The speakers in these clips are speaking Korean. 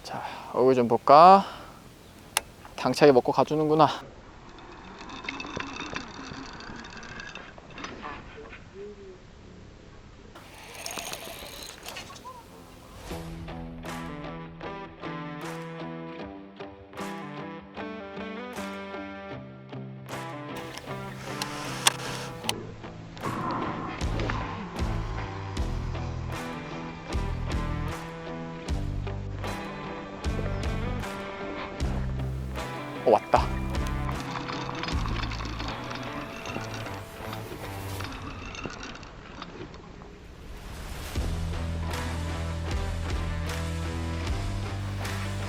자, 얼굴 좀 볼까? 당차게 먹고 가주는구나. 왔다.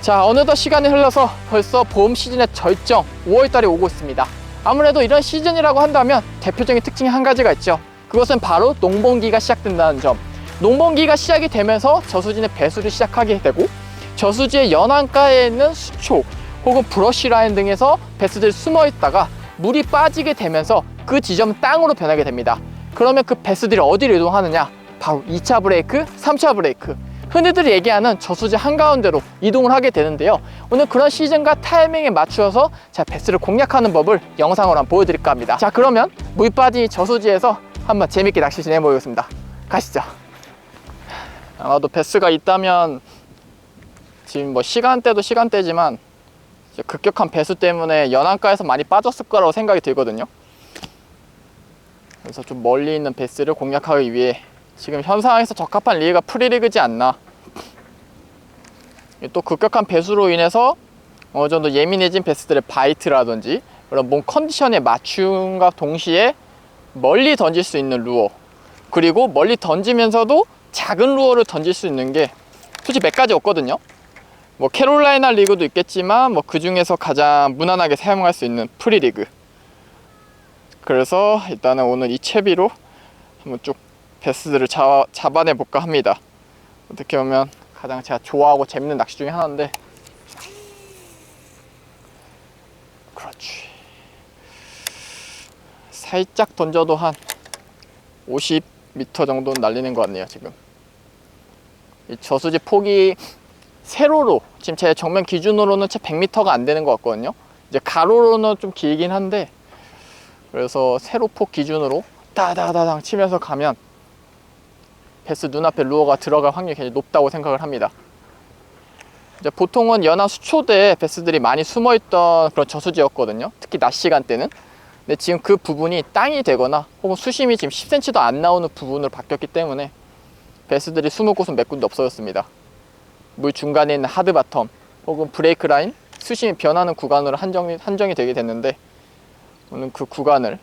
자, 어느덧 시간이 흘러서 벌써 봄 시즌의 절정 5월달이 오고 있습니다. 아무래도 이런 시즌이라고 한다면 대표적인 특징이 한 가지가 있죠. 그것은 바로 농번기가 시작된다는 점. 농번기가 시작이 되면서 저수지는 배수를 시작하게 되고, 저수지의 연안가에 있는 수초 혹은 브러쉬 라인 등에서 배수들이 숨어 있다가 물이 빠지게 되면서 그 지점은 땅으로 변하게 됩니다. 그러면 그 배수들이 어디로 이동하느냐? 바로 2차 브레이크, 3차 브레이크, 흔히들 얘기하는 저수지 한가운데로 이동을 하게 되는데요. 오늘 그런 시즌과 타이밍에 맞추어서 자, 배수를 공략하는 법을 영상으로 한번 보여드릴까 합니다. 자, 그러면 물 빠진 이 저수지에서 한번 재밌게 낚시 진행해보겠습니다. 가시죠. 아마도 배수가 있다면 지금 뭐 시간대도 시간대지만 급격한 배수 때문에 연안가에서 많이 빠졌을 거라고 생각이 들거든요. 그래서 좀 멀리 있는 배수를 공략하기 위해 지금 현 상황에서 적합한 리그가 프리리그지 않나. 또 급격한 배수로 인해서 어느 정도 예민해진 배수들의 바이트라든지 그런 몸 컨디션에 맞춤과 동시에 멀리 던질 수 있는 루어, 그리고 멀리 던지면서도 작은 루어를 던질 수 있는 게 솔직히 몇 가지 없거든요. 뭐 캐롤라이나 리그도 있겠지만 뭐 그 중에서 가장 무난하게 사용할 수 있는 프리리그. 그래서 일단은 오늘 이 채비로 한번 쭉 배스들을 잡아내 볼까 합니다. 어떻게 보면 가장 제가 좋아하고 재밌는 낚시 중에 하나인데. 그렇지. 살짝 던져도 한 50m 정도는 날리는 것 같네요. 지금 이 저수지 폭이 세로로 지금 제 정면 기준으로는 채 100m가 안 되는 것 같거든요. 이제 가로로는 좀 길긴 한데, 그래서 세로폭 기준으로 따다다당 치면서 가면 배스 눈앞에 루어가 들어갈 확률이 굉장히 높다고 생각을 합니다. 이제 보통은 연안 수초대에 배스들이 많이 숨어있던 그런 저수지였거든요. 특히 낮 시간대는. 근데 지금 그 부분이 땅이 되거나 혹은 수심이 지금 10cm도 안 나오는 부분으로 바뀌었기 때문에 배스들이 숨을 곳은 몇 군데 없어졌습니다. 물 중간에 있는 하드바텀 혹은 브레이크 라인, 수심이 변하는 구간으로 한정이 되게 됐는데, 오늘 그 구간을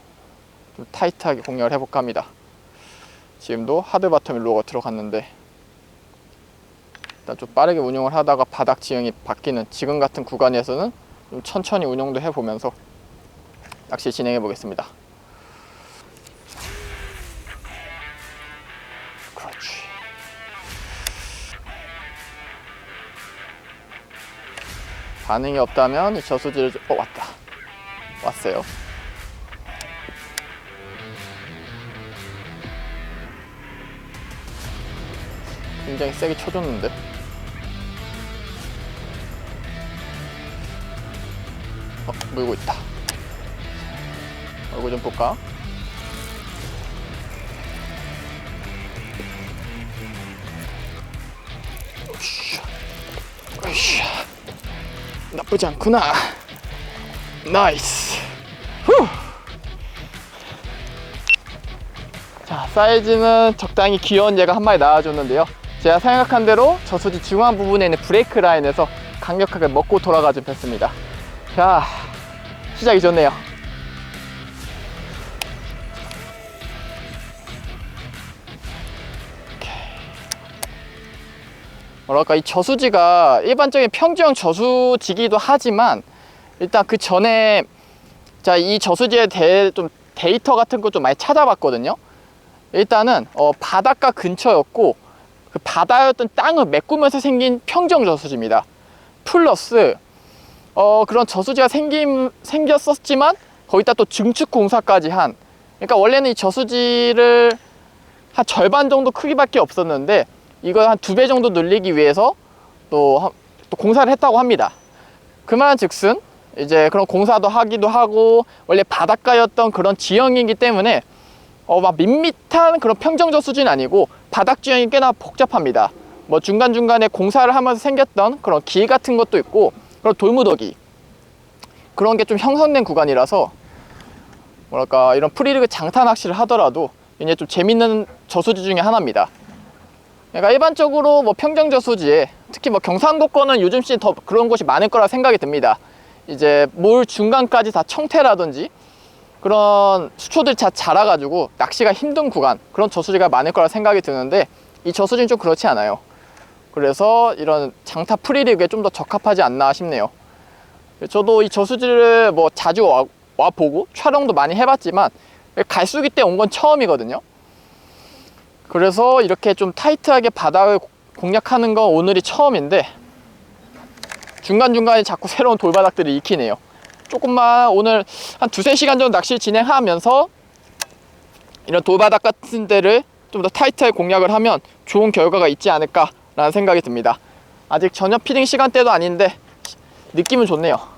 좀 타이트하게 공략을 해볼까 합니다. 지금도 하드바텀에 루어가 들어갔는데, 일단 좀 빠르게 운용을 하다가 바닥 지형이 바뀌는 지금 같은 구간에서는 좀 천천히 운용도 해보면서 낚시 진행해 보겠습니다. 그렇지. 반응이 없다면 이 저수지를 왔다. 왔어요. 굉장히 세게 쳐줬는데. 물고 있다. 얼굴 좀 볼까? 으쌰. 나쁘지 않구나. 나이스. 후. 자, 사이즈는 적당히 귀여운 얘가 한 마리 나와줬는데요. 제가 생각한 대로 저수지 중앙 부분에 있는 브레이크 라인에서 강력하게 먹고 돌아가준 뺐습니다. 자, 시작이 좋네요. 뭐랄까, 이 저수지가 일반적인 평지형 저수지기도 하지만 일단 그 전에 자, 이 저수지에 대해 좀 데이터 같은 거 좀 많이 찾아봤거든요. 일단은 바닷가 근처였고 그 바다였던 땅을 메꾸면서 생긴 평정 저수지입니다. 플러스 그런 저수지가 생겼었지만 거기다 또 증축 공사까지 한, 그러니까 원래는 이 저수지를 한 절반 정도 크기밖에 없었는데 이걸 한 2배 정도 늘리기 위해서 또 공사를 했다고 합니다. 그 말은 즉슨 이제 그런 공사도 하기도 하고 원래 바닷가였던 그런 지형이기 때문에 막 밋밋한 그런 평정저 수준이 아니고 바닥 지형이 꽤나 복잡합니다. 뭐 중간중간에 공사를 하면서 생겼던 그런 길 같은 것도 있고 그런 돌무더기 그런 게 좀 형성된 구간이라서 뭐랄까 이런 프리리그 장타 낚시를 하더라도 이제 좀 재밌는 저수지 중에 하나입니다. 그러니까 일반적으로 뭐 평정 저수지에 특히 뭐 경상도권은 요즘 시 더 그런 곳이 많을 거라 생각이 듭니다. 이제 물 중간까지 다 청태라든지 그런 수초들이 다 자라가지고 낚시가 힘든 구간 그런 저수지가 많을 거라 생각이 드는데 이 저수지는 좀 그렇지 않아요. 그래서 이런 장타 프리리그에 좀 더 적합하지 않나 싶네요. 저도 이 저수지를 뭐 자주 와 보고 촬영도 많이 해봤지만 갈수기 때 온 건 처음이거든요. 그래서 이렇게 좀 타이트하게 바닥을 공략하는 건 오늘이 처음인데 중간중간에 자꾸 새로운 돌바닥들이 익히네요. 조금만 오늘 한 2~3시간 정도 낚시 진행하면서 이런 돌바닥 같은 데를 좀 더 타이트하게 공략을 하면 좋은 결과가 있지 않을까 라는 생각이 듭니다. 아직 저녁 피딩 시간대도 아닌데 느낌은 좋네요.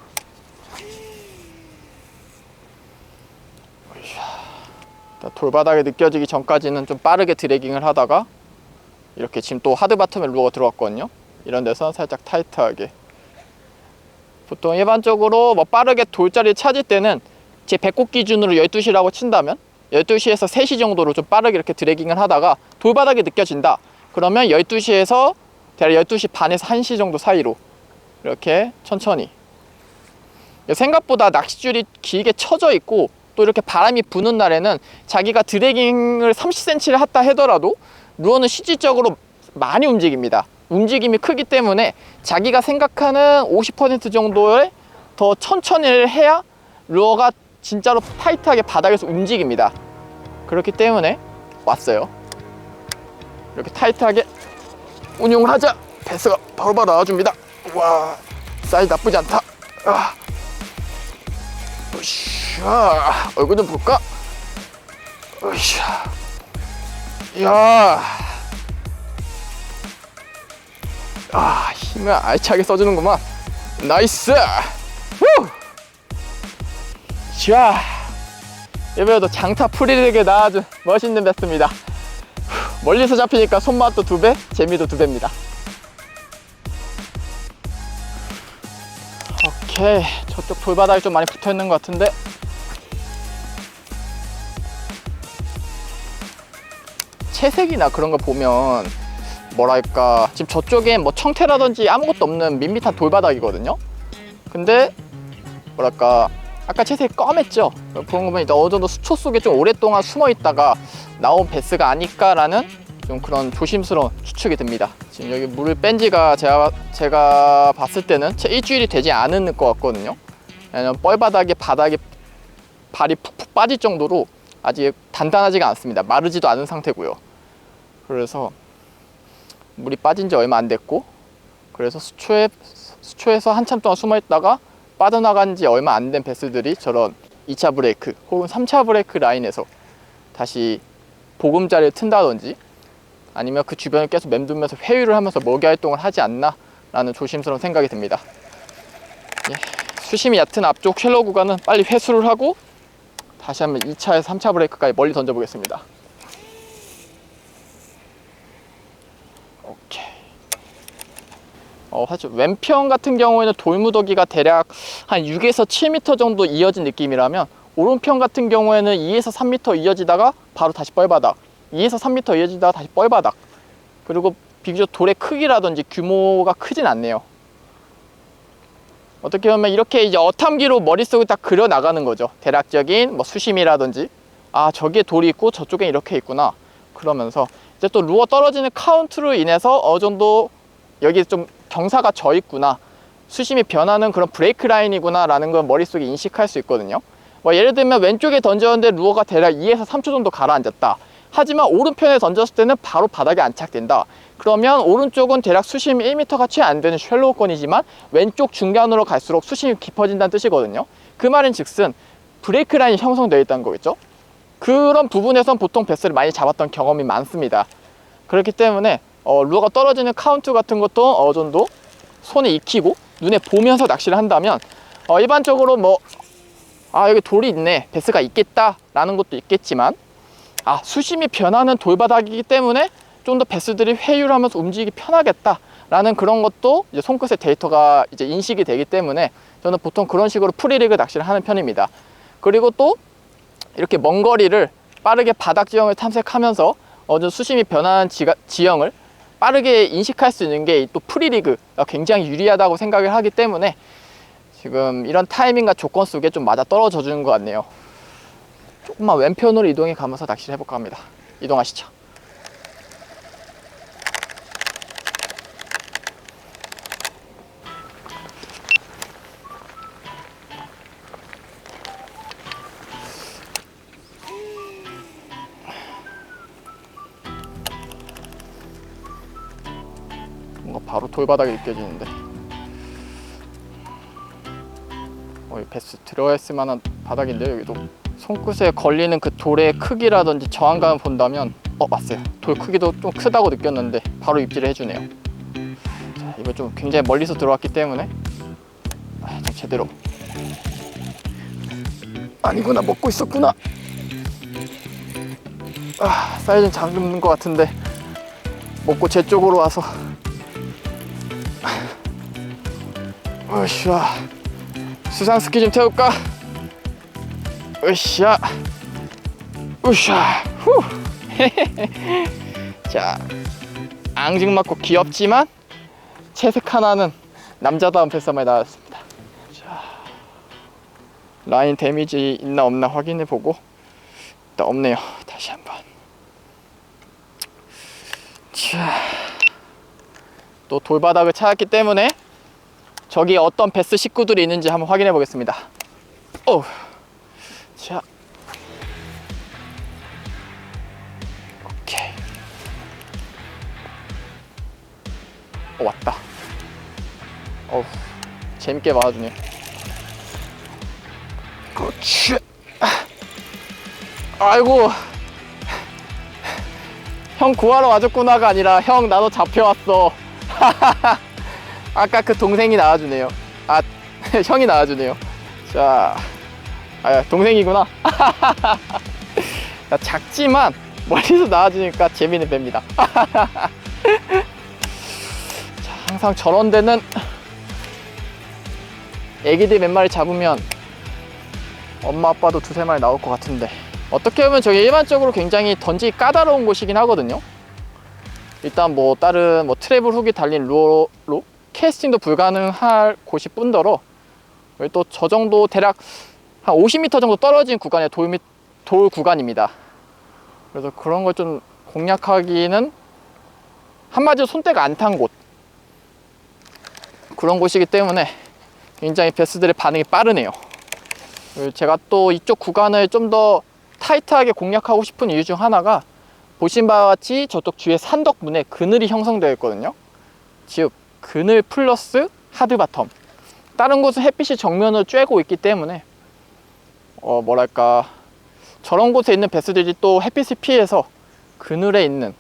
돌바닥에 느껴지기 전까지는 좀 빠르게 드래깅을 하다가 이렇게 지금 또 하드 바텀에 루어가 들어왔거든요. 이런 데서 살짝 타이트하게 보통 일반적으로 뭐 빠르게 돌자리를 찾을 때는 제 배꼽 기준으로 12시라고 친다면 12시에서 3시 정도로 좀 빠르게 이렇게 드래깅을 하다가 돌바닥이 느껴진다 그러면 12시에서 대략 12시 반에서 1시 정도 사이로 이렇게 천천히 생각보다 낚싯줄이 길게 쳐져 있고 또 이렇게 바람이 부는 날에는 자기가 드래깅을 30cm를 했다 하더라도 루어는 실질적으로 많이 움직입니다. 움직임이 크기 때문에 자기가 생각하는 50% 정도의 더 천천히 해야 루어가 진짜로 타이트하게 바닥에서 움직입니다. 그렇기 때문에 왔어요. 이렇게 타이트하게 운용을 하자. 배스가 바로바로 나와줍니다. 와, 사이즈 나쁘지 않다. 으쌰, 얼굴 좀 볼까? 으쌰, 이야, 힘을 알차게 써주는구만. 나이스. 후! 자, 이번에도 장타 프리리그에 나와준 멋있는 배스입니다. 멀리서 잡히니까 손맛도 2배, 재미도 2배입니다. 오케이, 저쪽 돌바닥이 좀 많이 붙어있는 것 같은데 채색이나 그런 거 보면 뭐랄까 지금 저쪽엔 뭐 청태라든지 아무것도 없는 밋밋한 돌바닥이거든요. 근데 뭐랄까 아까 채색이 검했죠. 그런 거 보면 이제 어느 정도 수초 속에 좀 오랫동안 숨어 있다가 나온 배스가 아닐까라는 좀 그런 조심스러운 추측이 듭니다. 지금 여기 물을 뺀 지가 제가 봤을 때는 채 일주일이 되지 않은 것 같거든요. 왜냐면 뻘바닥에 바닥에 발이 푹푹 빠질 정도로 아직 단단하지가 않습니다. 마르지도 않은 상태고요. 그래서 물이 빠진 지 얼마 안 됐고 그래서 수초에서 한참 동안 숨어 있다가 빠져나간 지 얼마 안 된 배스들이 저런 2차 브레이크 혹은 3차 브레이크 라인에서 다시 보금자리를 튼다든지 아니면 그 주변을 계속 맴돌면서 회유를 하면서 먹이 활동을 하지 않나 라는 조심스러운 생각이 듭니다. 예, 수심이 얕은 앞쪽 쉘러 구간은 빨리 회수를 하고 다시 한번 2차에서 3차 브레이크까지 멀리 던져보겠습니다. 오케이. 사실 왼편 같은 경우에는 돌무더기가 대략 한 6에서 7m 정도 이어진 느낌이라면 오른편 같은 경우에는 2에서 3m 이어지다가 바로 다시 뻘바닥 2에서 3m 이어지다가 다시 뻘바닥 그리고 비교적 돌의 크기라든지 규모가 크진 않네요. 어떻게 보면 이렇게 이제 어탐기로 머릿속에 딱 그려 나가는 거죠. 대략적인 뭐 수심이라든지 저기에 돌이 있고 저쪽에 이렇게 있구나 그러면서 이제 또 루어 떨어지는 카운트로 인해서 어느 정도 여기 좀 경사가 져 있구나 수심이 변하는 그런 브레이크 라인이구나 라는 걸 머릿속에 인식할 수 있거든요. 뭐 예를 들면 왼쪽에 던졌는데 루어가 대략 2에서 3초 정도 가라앉았다. 하지만 오른편에 던졌을 때는 바로 바닥에 안착된다. 그러면 오른쪽은 대략 수심이 1m가 채 안 되는 쉘로우권이지만 왼쪽 중간으로 갈수록 수심이 깊어진다는 뜻이거든요. 그 말인 즉슨 브레이크 라인이 형성되어 있다는 거겠죠. 그런 부분에선 보통 배스를 많이 잡았던 경험이 많습니다. 그렇기 때문에 루어가 떨어지는 카운트 같은 것도 어느 정도 손에 익히고 눈에 보면서 낚시를 한다면 일반적으로 뭐 여기 돌이 있네, 베스가 있겠다 라는 것도 있겠지만 수심이 변하는 돌바닥이기 때문에 좀 더 베스들이 회유하면서 움직이기 편하겠다 라는 그런 것도 이제 손끝의 데이터가 이제 인식이 되기 때문에 저는 보통 그런 식으로 프리리그 낚시를 하는 편입니다. 그리고 또 이렇게 먼 거리를 빠르게 바닥 지형을 탐색하면서 어느 수심이 변하는 지형을 빠르게 인식할 수 있는 게 또 프리리그가 굉장히 유리하다고 생각을 하기 때문에 지금 이런 타이밍과 조건 속에 좀 맞아 떨어져 주는 것 같네요. 조금만 왼편으로 이동해 가면서 낚시를 해볼까 합니다. 이동하시죠. 뭔가 바로 돌바닥이 느껴지는데 베스 들어가 있을 만한 바닥인데요. 여기도 손끝에 걸리는 그 돌의 크기라든지 저항감을 본다면 맞어요. 돌 크기도 좀 크다고 느꼈는데 바로 입질을 해주네요. 자, 이거 좀 굉장히 멀리서 들어왔기 때문에 좀 제대로 아니구나, 먹고 있었구나. 사이즈는 잡는 것 같은데 먹고 제 쪽으로 와서 으쌰, 수상스키 좀 태울까? 으쌰, 으쌰, 후. 자, 앙증맞고 귀엽지만 채색 하나는 남자다운 뱃사만이 나왔습니다. 자, 라인 데미지 있나 없나 확인해 보고 일단 없네요. 다시 한번. 자, 또 돌바닥을 찾았기 때문에 저기 어떤 베스 식구들이 있는지 한번 확인해 보겠습니다. 자, 오케이. 왔다. 재밌게 막아주네. 그렇지. 아이고, 형 구하러 와줬구나가 아니라 형 나도 잡혀왔어. 아까 그 동생이 나와주네요. 형이 나와주네요. 자, 동생이구나. 작지만 멀리서 나와주니까 재미는 뺍니다. 자, 항상 저런 데는 애기들 몇 마리 잡으면 엄마 아빠도 두세 마리 나올 것 같은데, 어떻게 보면 저게 일반적으로 굉장히 던지기 까다로운 곳이긴 하거든요. 일단 뭐 다른 트래블 훅이 달린 루어로 캐스팅도 불가능할 곳이 뿐더러 또 저 정도 대략 한 50m 정도 떨어진 구간의 돌 구간입니다. 그래서 그런 걸 좀 공략하기는 한마디로 손때가 안 탄 곳, 그런 곳이기 때문에 굉장히 베스들의 반응이 빠르네요. 제가 또 이쪽 구간을 좀 더 타이트하게 공략하고 싶은 이유 중 하나가 보신 바와 같이 저쪽 뒤에 산 덕분에 그늘이 형성되어 있거든요. 즉 그늘 플러스 하드바텀, 다른 곳은 햇빛이 정면으로 쬐고 있기 때문에 뭐랄까, 저런 곳에 있는 베스들이 또 햇빛을 피해서 그늘에 있는,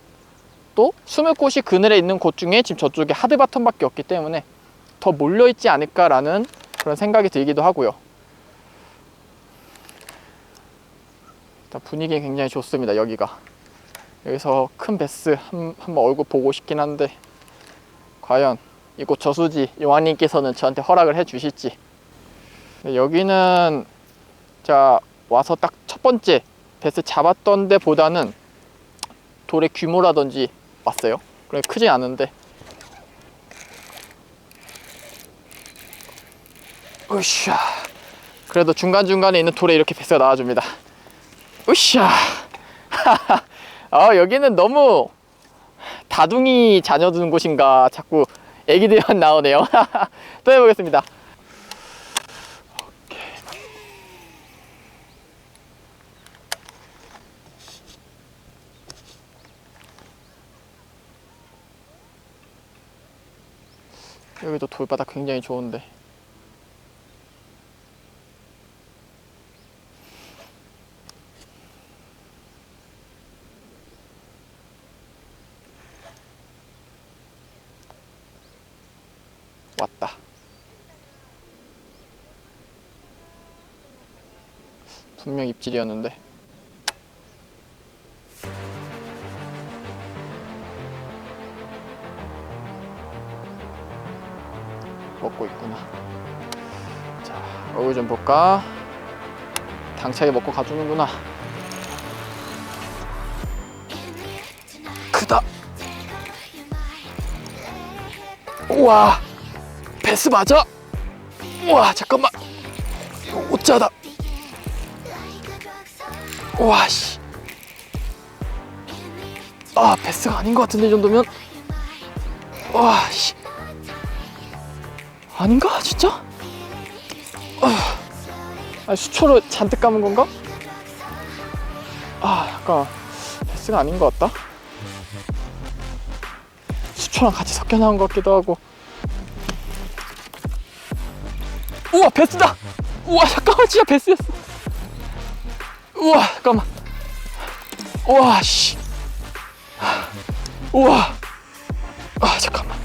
또 숨을 곳이 그늘에 있는 곳 중에 지금 저쪽에 하드바텀 밖에 없기 때문에 더 몰려있지 않을까라는 그런 생각이 들기도 하고요. 일단 분위기 굉장히 좋습니다. 여기서 큰 베스 한번 얼굴 보고 싶긴 한데 과연 이곳 저수지 용환님께서는 저한테 허락을 해 주실지. 여기는 자 와서 딱 첫 번째 베스 잡았던 데보다는 돌의 규모라든지 왔어요. 그래 크진 않은데 으쌰, 그래도 중간중간에 있는 돌에 이렇게 베스가 나와줍니다. 으쌰. 여기는 너무 다둥이 자녀 두는 곳인가, 자꾸 애기들만 나오네요. 또 해보겠습니다. 여기도 돌바닥 굉장히 좋은데 분명 입질이었는데. 먹고 있구나. 자, 얼굴 좀 볼까? 당차게 먹고 가주는구나. 크다. 우와, 베스 맞아? 우와, 잠깐만. 오짜다. 우와, 씨. 아, 베스가 아닌 것 같은데, 이 정도면? 와, 씨. 아닌가? 진짜? 아, 수초로 잔뜩 감은 건가? 아, 약간 베스가 아닌 것 같다. 수초랑 같이 섞여 나온 것 같기도 하고. 우와, 베스다! 우와, 잠깐만, 진짜 베스였어. 우와, 잠깐만. 우와, 씨. 우와. 아, 잠깐만.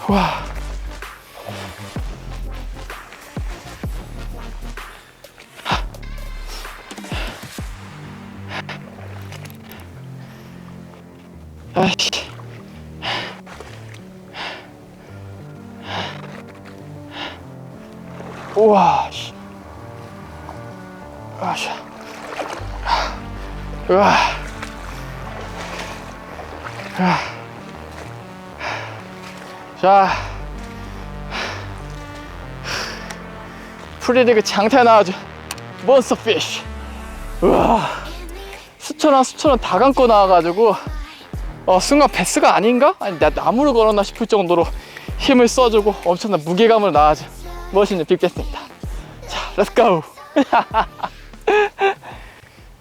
우와. 아이씨. 우와, 씨. 아씨. 우와. 자, 프리리그 장타 나와줘. 몬스터 피쉬. 우와. 수초랑 다 감고 나와가지고 순간 베스가 아닌가? 아니, 나 나무를 걸었나 싶을 정도로 힘을 써주고 엄청난 무게감을 나와줘. 멋있는 빅베스입니다. 자, 렛츠고.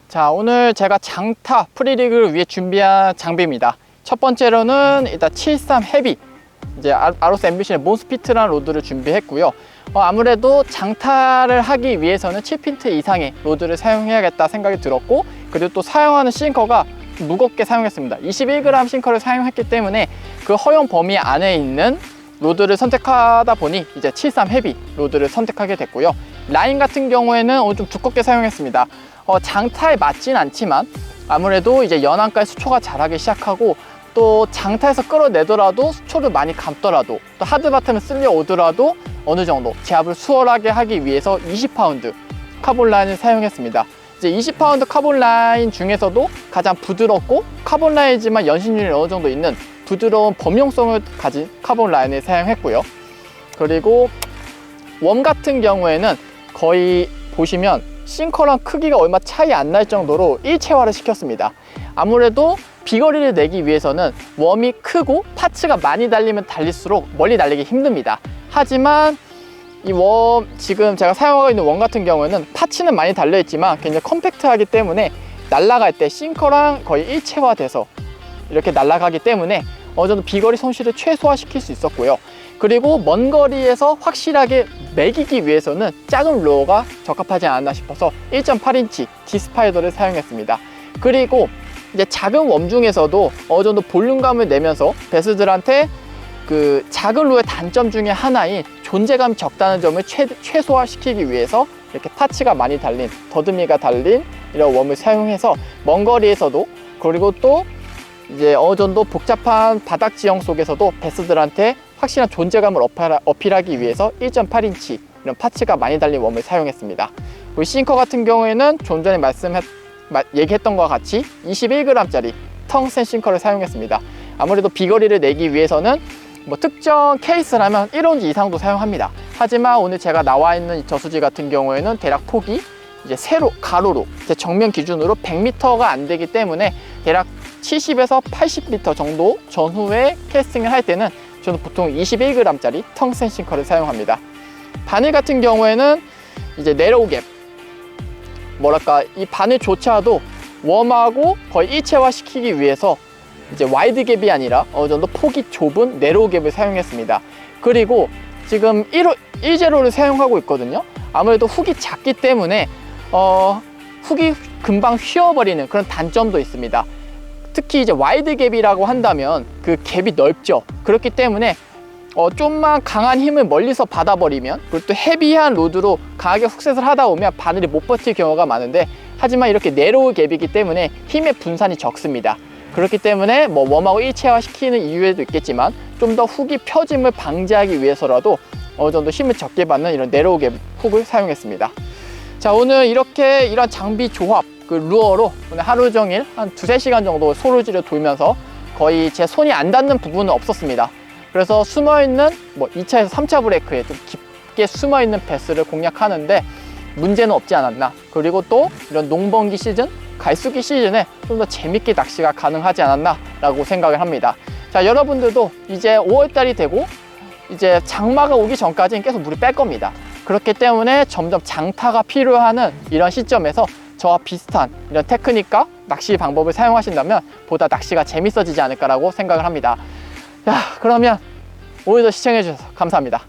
자, 오늘 제가 장타 프리리그를 위해 준비한 장비입니다. 첫 번째로는 일단 73 헤비, 이제 아로스 앰비션의 몬스피트라는 로드를 준비했고요. 아무래도 장타를 하기 위해서는 7핀트 이상의 로드를 사용해야겠다 생각이 들었고, 그리고 또 사용하는 싱커가 무겁게 사용했습니다. 21g 싱커를 사용했기 때문에 그 허용 범위 안에 있는 로드를 선택하다 보니 이제 73 헤비 로드를 선택하게 됐고요. 라인 같은 경우에는 오늘 좀 두껍게 사용했습니다. 장타에 맞진 않지만 아무래도 이제 연안가에 수초가 자라기 시작하고, 또 장타에서 끌어내더라도 수초를 많이 감더라도, 또 하드바텀을 쓸려 오더라도 어느 정도 제압을 수월하게 하기 위해서 20파운드 카본 라인을 사용했습니다. 이제 20파운드 카본 라인 중에서도 가장 부드럽고 카본 라인이지만 연신율이 어느 정도 있는 부드러운 범용성을 가진 카본 라인을 사용했고요. 그리고 웜 같은 경우에는 거의 보시면 싱커랑 크기가 얼마 차이 안 날 정도로 일체화를 시켰습니다. 아무래도 비거리를 내기 위해서는 웜이 크고 파츠가 많이 달리면 달릴수록 멀리 날리기 힘듭니다. 하지만 이 웜, 지금 제가 사용하고 있는 웜 같은 경우에는 파츠는 많이 달려있지만 굉장히 컴팩트하기 때문에 날아갈 때 싱커랑 거의 일체화돼서 이렇게 날아가기 때문에 어느 정도 비거리 손실을 최소화시킬 수 있었고요. 그리고 먼 거리에서 확실하게 매기기 위해서는 작은 루어가 적합하지 않았나 싶어서 1.8인치 디스파이더를 사용했습니다. 그리고 이제 작은 웜 중에서도 어느 정도 볼륨감을 내면서 베스들한테 그 작은 루어의 단점 중에 하나인 존재감이 적다는 점을 최소화시키기 위해서 이렇게 파츠가 많이 달린, 더듬이가 달린 이런 웜을 사용해서 먼 거리에서도, 그리고 또 이제 어느 정도 복잡한 바닥 지형 속에서도 베스들한테 확실한 존재감을 어필하기 위해서 1.8인치 이런 파츠가 많이 달린 웜을 사용했습니다. 그리고 싱커 같은 경우에는 좀 전에 얘기했던 것과 같이 21g짜리 텅센 싱커를 사용했습니다. 아무래도 비거리를 내기 위해서는 뭐 특정 케이스라면 1온즈 이상도 사용합니다. 하지만 오늘 제가 나와 있는 이 저수지 같은 경우에는 대략 폭이 이제 세로, 가로로 제 정면 기준으로 100m가 안 되기 때문에 대략 70에서 80m 정도 전후에 캐스팅을 할 때는 저는 보통 21g짜리 텅센 싱커를 사용합니다. 바늘 같은 경우에는 이제 네로우 갭, 뭐랄까, 이 바늘조차도 웜하고 거의 일체화 시키기 위해서 이제 와이드 갭이 아니라 어느 정도 폭이 좁은 네로우 갭을 사용했습니다. 그리고 지금 1제로를 사용하고 있거든요. 아무래도 훅이 작기 때문에 훅이 금방 휘어버리는 그런 단점도 있습니다. 특히 이제 와이드 갭이라고 한다면 그 갭이 넓죠. 그렇기 때문에 좀만 강한 힘을 멀리서 받아버리면, 그리고 또 헤비한 로드로 강하게 훅셋을 하다 보면 바늘이 못 버틸 경우가 많은데, 하지만 이렇게 내로우 갭이기 때문에 힘의 분산이 적습니다. 그렇기 때문에 뭐 웜하고 일체화 시키는 이유에도 있겠지만 좀 더 훅이 펴짐을 방지하기 위해서라도 어느 정도 힘을 적게 받는 이런 내로우 갭 훅을 사용했습니다. 자, 오늘 이렇게 이런 장비 조합, 그 루어로 오늘 하루 종일 한 2-3시간 정도 소로지를 돌면서 거의 제 손이 안 닿는 부분은 없었습니다. 그래서 숨어있는 뭐 2차에서 3차 브레이크에 좀 깊게 숨어있는 베스를 공략하는데 문제는 없지 않았나. 그리고 또 이런 농번기 시즌, 갈수기 시즌에 좀 더 재밌게 낚시가 가능하지 않았나 라고 생각을 합니다. 자, 여러분들도 이제 5월달이 되고 이제 장마가 오기 전까지는 계속 물이 뺄 겁니다. 그렇기 때문에 점점 장타가 필요하는 이런 시점에서 저와 비슷한 이런 테크닉과 낚시 방법을 사용하신다면 보다 낚시가 재밌어지지 않을까라고 생각을 합니다. 자, 그러면 오늘도 시청해 주셔서 감사합니다.